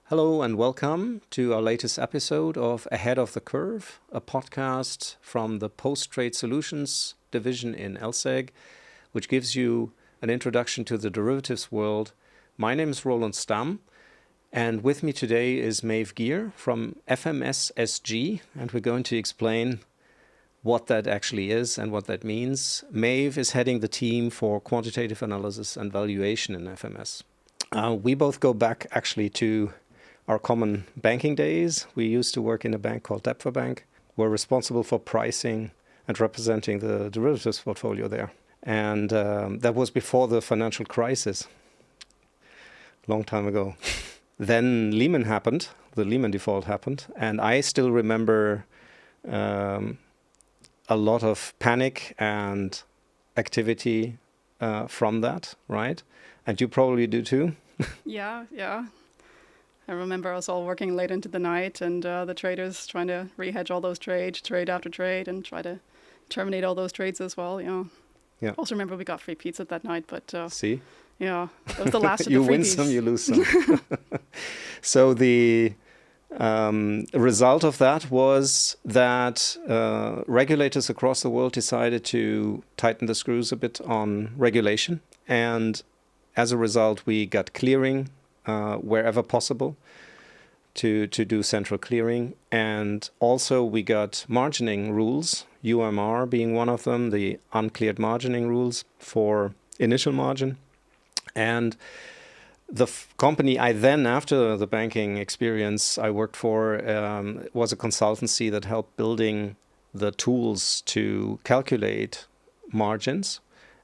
Hello and welcome to our latest episode of Ahead of the Curve, a podcast from the Post-Trade Solutions division in LSEG, which gives you an introduction to the derivatives world. My name is Roland Stamm, and with me today is Maeve Gear from FMS-SG, and we're going to explain what that actually is and what that means. Maeve is heading the team for quantitative analysis and valuation in FMS. We both go back actually to our common banking days. We used to work in a bank called Depfa Bank. We're responsible for pricing and representing the derivatives portfolio there. And that was before the financial crisis, long time ago. Then Lehman happened, the Lehman default happened. And I still remember a lot of panic and activity from that, right? And you probably do too. Yeah. I remember us all working late into the night and the traders trying to re-hedge all those trades, trade after trade, and try to terminate all those trades as well. Yeah. I also remember we got free pizza that night, but see, yeah, that was the last of the you freebies. win some, you lose some. So the result of that was that regulators across the world decided to tighten the screws a bit on regulation, and as a result, we got clearing wherever possible to do central clearing. And also we got margining rules, UMR being one of them, the Uncleared Margin Rules for initial margin. And the company I then, after the banking experience I worked for, was a consultancy that helped building the tools to calculate margins.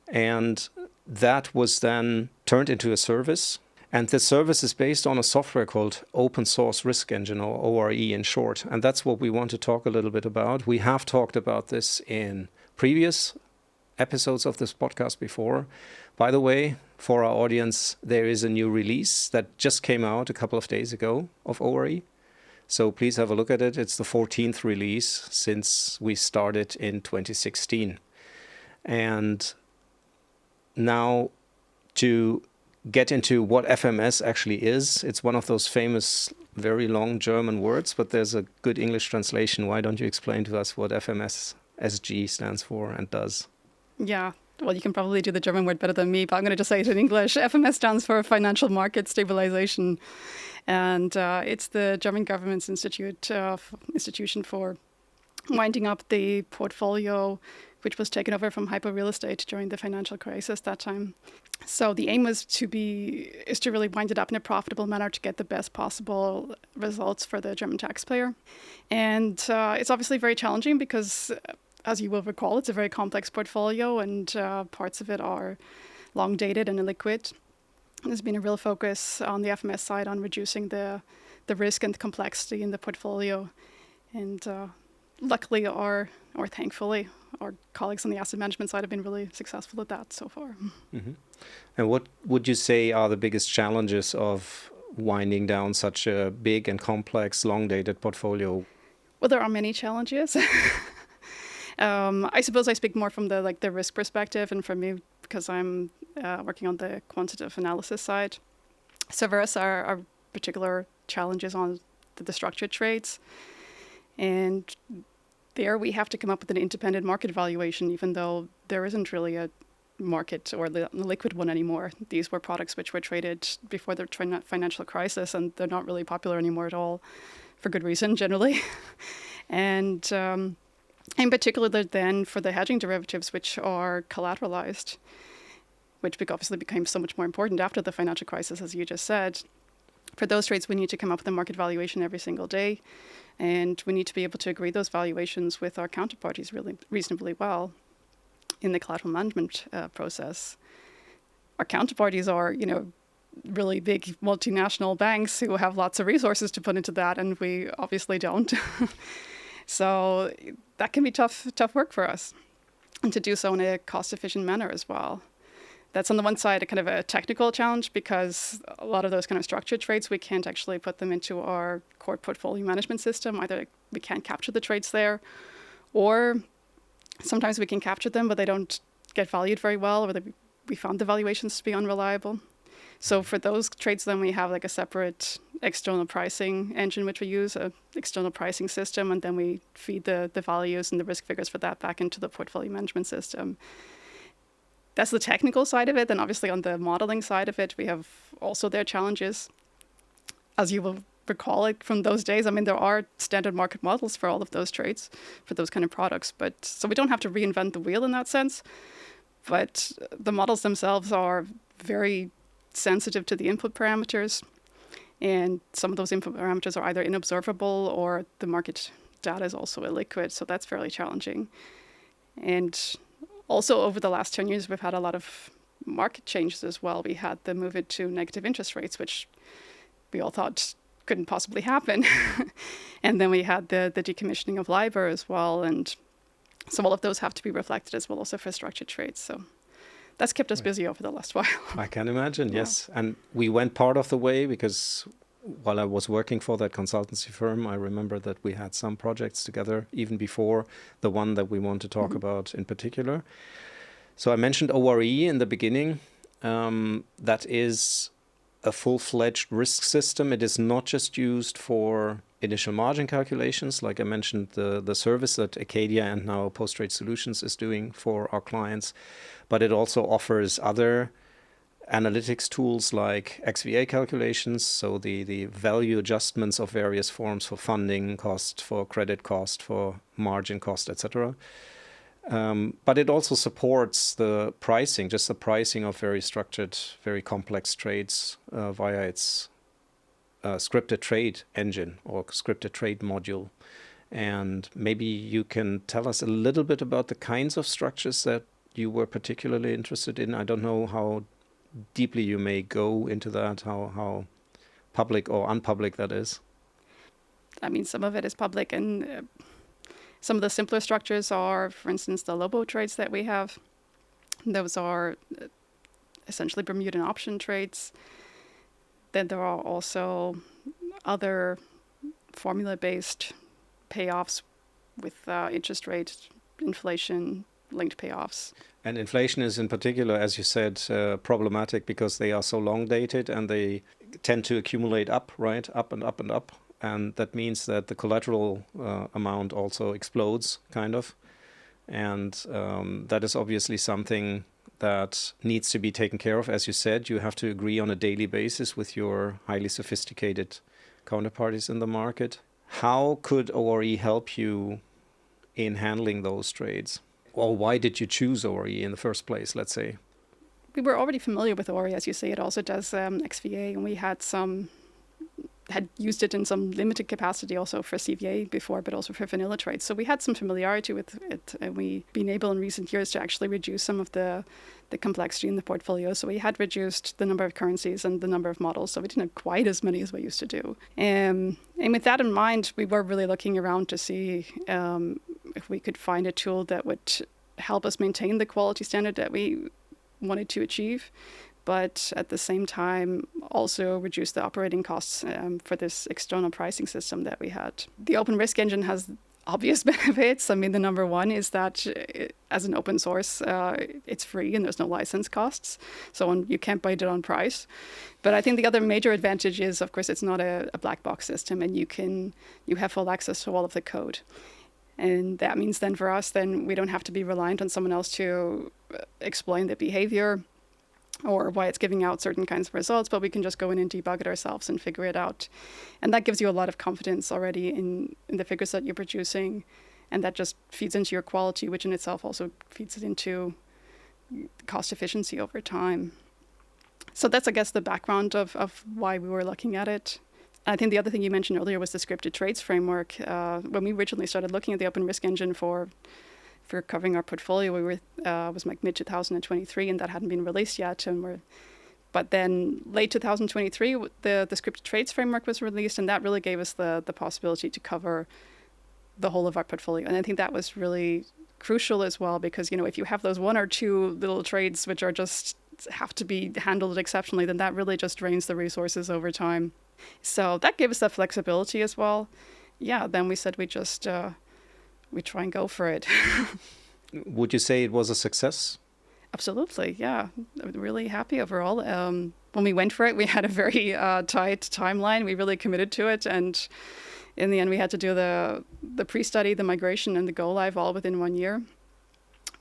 And that was then turned into a service. And this service is based on a software called Open Source Risk Engine, or ORE in short. And that's what we want to talk a little bit about. We have talked about this in previous episodes of this podcast before. By the way, for our audience, there is a new release that just came out a couple of days ago of ORE. So please have a look at it. It's the 14th release since we started in 2016. And now to get into what FMS actually is. It's one of those famous, very long German words, but there's a good English translation. Why don't you explain to us what FMS-SG stands for and does? Yeah, well, you can probably do the German word better than me, but I'm going to just say it in English. FMS stands for Financial Market Stabilization, and it's the German government's institution for winding up the portfolio which was taken over from hyper real estate during the financial crisis that time. So the aim is to really wind it up in a profitable manner to get the best possible results for the German taxpayer. And it's obviously very challenging because, as you will recall, it's a very complex portfolio and parts of it are long dated and illiquid. There's been a real focus on the FMS side on reducing the risk and the complexity in the portfolio. And luckily or thankfully, our colleagues on the asset management side have been really successful at that so far. Mm-hmm. And what would you say are the biggest challenges of winding down such a big and complex, long-dated portfolio? Well, there are many challenges. I suppose I speak more from the risk perspective, and for me, because I'm working on the quantitative analysis side. So for us, our particular challenges on the structured trades, and there we have to come up with an independent market valuation, even though there isn't really a market or the liquid one anymore. These were products which were traded before the financial crisis, and they're not really popular anymore at all, for good reason generally. And in particular then for the hedging derivatives, which are collateralized, which obviously became so much more important after the financial crisis, as you just said. For those trades, we need to come up with a market valuation every single day. And we need to be able to agree those valuations with our counterparties really reasonably well in the collateral management process. Our counterparties are, really big multinational banks who have lots of resources to put into that, and we obviously don't. So that can be tough work for us, and to do so in a cost-efficient manner as well. That's on the one side a kind of a technical challenge, because a lot of those kind of structured trades, we can't actually put them into our core portfolio management system. Either we can't capture the trades there, or sometimes we can capture them, but they don't get valued very well, or we found the valuations to be unreliable. So for those trades, then we have like a separate external pricing engine, which we use, a external pricing system, and then we feed the values and the risk figures for that back into the portfolio management system. That's the technical side of it. Then obviously on the modeling side of it, we have also their challenges. As you will recall it from those days, I mean, there are standard market models for all of those trades, for those kind of products. But so we don't have to reinvent the wheel in that sense. But the models themselves are very sensitive to the input parameters. And some of those input parameters are either inobservable or the market data is also illiquid. So that's fairly challenging. And also, over the last 10 years, we've had a lot of market changes as well. We had the move into negative interest rates, which we all thought couldn't possibly happen. And then we had the decommissioning of LIBOR as well. And so all of those have to be reflected as well also for structured trades. So that's kept us busy over the last while. I can imagine, yes. And we went part of the way because while I was working for that consultancy firm, I remember that we had some projects together even before the one that we want to talk about in particular. So I mentioned ORE in the beginning. That is a full-fledged risk system. It is not just used for initial margin calculations, like I mentioned, the service that Acadia and now Post-Trade Solutions is doing for our clients, but it also offers other analytics tools like XVA calculations, so the value adjustments of various forms for funding cost, for credit cost, for margin cost, etc. But it also supports the pricing, just the pricing of very structured, very complex trades via its scripted trade engine or scripted trade module. And maybe you can tell us a little bit about the kinds of structures that you were particularly interested in. I don't know how deeply you may go into that, how public or unpublic that is. I mean, some of it is public, and some of the simpler structures are, for instance, the Lobo trades that we have. Those are essentially Bermudan option trades. Then there are also other formula-based payoffs with interest rate, inflation-linked payoffs. And inflation is in particular, as you said, problematic because they are so long dated and they tend to accumulate up, right? Up and up and up. And that means that the collateral amount also explodes, kind of. And that is obviously something that needs to be taken care of. As you said, you have to agree on a daily basis with your highly sophisticated counterparties in the market. How could ORE help you in handling those trades? Or why did you choose ORE in the first place, let's say? We were already familiar with ORE, as you say. It also does XVA, and we had used it in some limited capacity also for CVA before, but also for vanilla trades. So we had some familiarity with it, and we've been able in recent years to actually reduce some of the complexity in the portfolio. So we had reduced the number of currencies and the number of models, so we didn't have quite as many as we used to do. And with that in mind, we were really looking around to see if we could find a tool that would help us maintain the quality standard that we wanted to achieve, but at the same time also reduce the operating costs for this external pricing system that we had. The open risk engine has obvious benefits. I mean, the number one is that as an open source, it's free and there's no license costs. So you can't buy it on price. But I think the other major advantage is, of course, it's not a black box system, and you have full access to all of the code. And that means then for us, then we don't have to be reliant on someone else to explain the behavior or why it's giving out certain kinds of results, but we can just go in and debug it ourselves and figure it out. And that gives you a lot of confidence already in the figures that you're producing, and that just feeds into your quality, which in itself also feeds it into cost efficiency over time. So that's, I guess, the background of why we were looking at it. I think the other thing you mentioned earlier was the scripted trades framework. When we originally started looking at the open risk engine for covering our portfolio, we were was like mid-2023, and that hadn't been released yet. But then late 2023, the scripted trades framework was released, and that really gave us the possibility to cover the whole of our portfolio. And I think that was really crucial as well, because if you have those one or two little trades which are just have to be handled exceptionally, then that really just drains the resources over time. So that gave us that flexibility as well. Yeah, then we said we try and go for it. Would you say it was a success? Absolutely, yeah. I'm really happy overall. When we went for it, we had a very tight timeline. We really committed to it, and in the end, we had to do the pre-study, the migration, and the go live all within 1 year.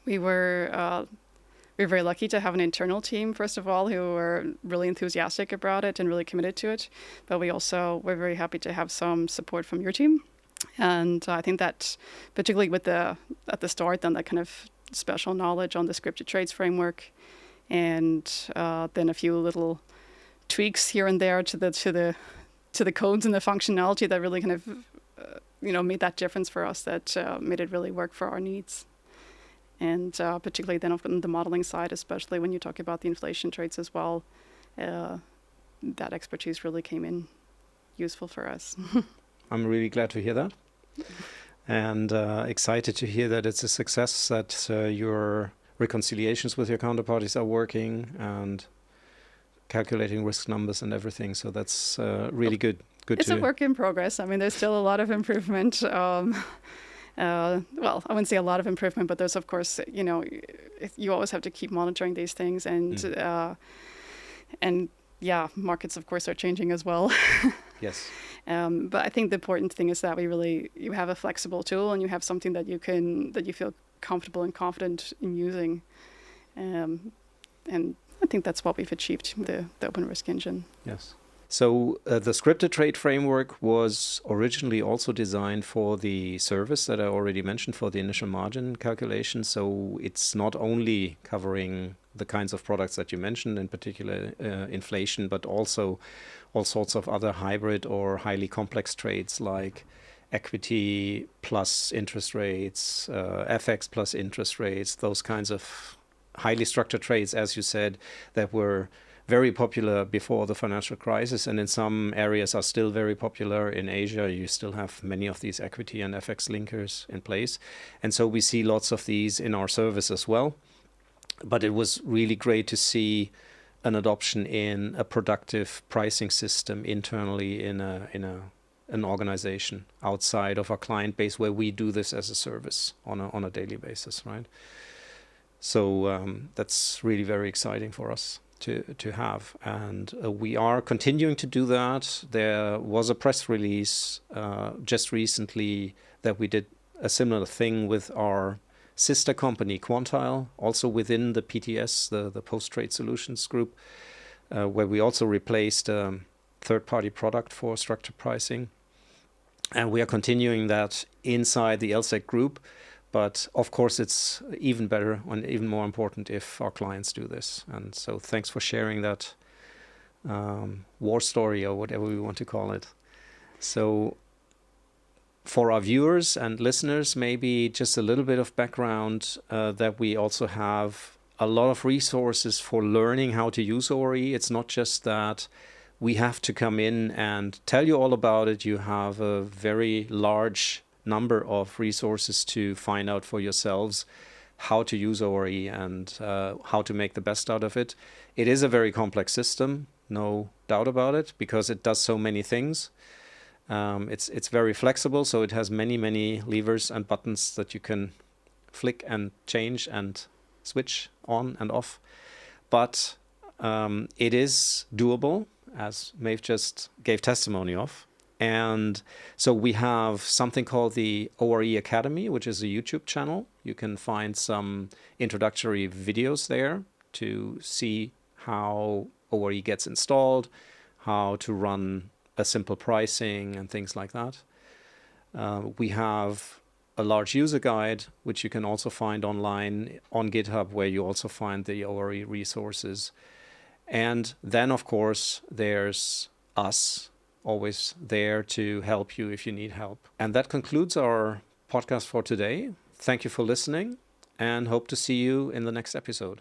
We were very lucky to have an internal team, first of all, who were really enthusiastic about it and really committed to it. But we also were very happy to have some support from your team. And I think that particularly with at the start, then that kind of special knowledge on the scripted trades framework, and then a few little tweaks here and there to the codes and the functionality that really kind of made that difference for us, that made it really work for our needs. And particularly then on the modeling side, especially when you talk about the inflation trades as well, that expertise really came in useful for us. I'm really glad to hear that, and excited to hear that it's a success, that your reconciliations with your counterparties are working and calculating risk numbers and everything. So that's really good. It's a work in progress. I mean, there's still a lot of improvement. Well, I wouldn't say a lot of improvement, but there's, of course, you always have to keep monitoring these things, and yeah, markets, of course, are changing as well. Yes. But I think the important thing is that you have a flexible tool, and you have something that you feel comfortable and confident in using. And I think that's what we've achieved with the Open Risk Engine. Yes. So the scripted trade framework was originally also designed for the service that I already mentioned, for the initial margin calculation. So it's not only covering the kinds of products that you mentioned, in particular inflation, but also all sorts of other hybrid or highly complex trades like equity plus interest rates, FX plus interest rates, those kinds of highly structured trades, as you said, that were very popular before the financial crisis, and in some areas are still very popular. In Asia, you still have many of these equity and FX linkers in place. And so we see lots of these in our service as well. But it was really great to see an adoption in a productive pricing system internally in an organization outside of our client base, where we do this as a service on a daily basis, right? So that's really very exciting for us to have, and we are continuing to do that. There was a press release just recently that we did a similar thing with our sister company Quantile, also within the PTS, the Post-Trade Solutions group, where we also replaced a third-party product for structured pricing, and we are continuing that inside the LSEG group. But of course, it's even better and even more important if our clients do this. And so thanks for sharing that war story, or whatever we want to call it. So for our viewers and listeners, maybe just a little bit of background, that we also have a lot of resources for learning how to use ORE. It's not just that we have to come in and tell you all about it. You have a very large number of resources to find out for yourselves how to use ORE and how to make the best out of it. It is a very complex system, no doubt about it, because it does so many things. It's very flexible, so it has many levers and buttons that you can flick and change and switch on and off. But it is doable, as Maeve just gave testimony of. And so we have something called the ORE Academy, which is a YouTube channel. You can find some introductory videos there to see how ORE gets installed, how to run a simple pricing and things like that. We have a large user guide, which you can also find online on GitHub, where you also find the ORE resources. And then, of course, there's us, always there to help you if you need help. And that concludes our podcast for today. Thank you for listening, and hope to see you in the next episode.